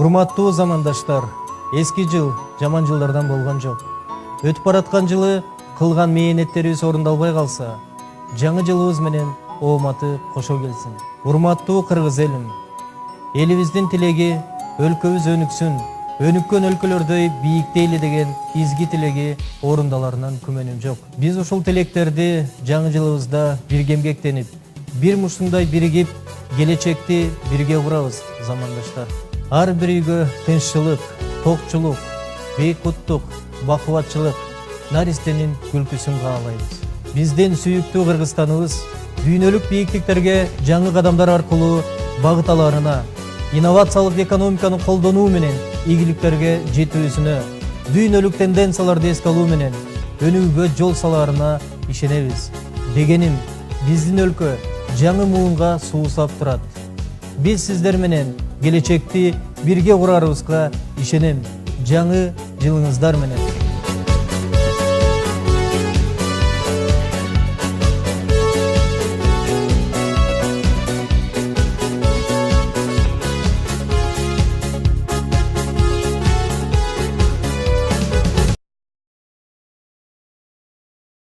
Урматтуу замандаштар, эски жыл жаман жылдардан болгон жок. Өтүп бараткан жылы кылган мээнеттерибиз орундалбай калса, жаңы жылыбыз менен ооматы кошо келсин. Урматтуу кыргыз элим, элибиздин тилеги өлкөбүз өнүксүн, өнүккөн өлкөлөрдөй бийиктейли деген изги тилеги орундаларынан күмөнүм жок. Биз ушул тилектерди жаңы жылыбызда бирге эмгектенип, бир мушундай биригип, келечекти бирге курабыз, замандаштар. Ар бир үйгө тынччылык, токчулук, бейкуттук, бакубатчылык, наристенин күлкүсүн каалайбыз. Биздин сүйүктүү Кыргызстаныбыз дүйнөлүк бийиктиктерге жаңы кадамдар аркылуу багыт аларына, инновациялык экономиканы колдонуу менен ийгиликтерге жетүүсүнө, дүйнөлүк тенденцияларды эске алуу менен өнүүгө жол салаарына ишенебиз. Дегеним, биздин өлкө жаңы муунга суусап турат. Биз сиздер менен келечекти бирге курарыбызга ишенем. Жаңы жылыңыздар менен.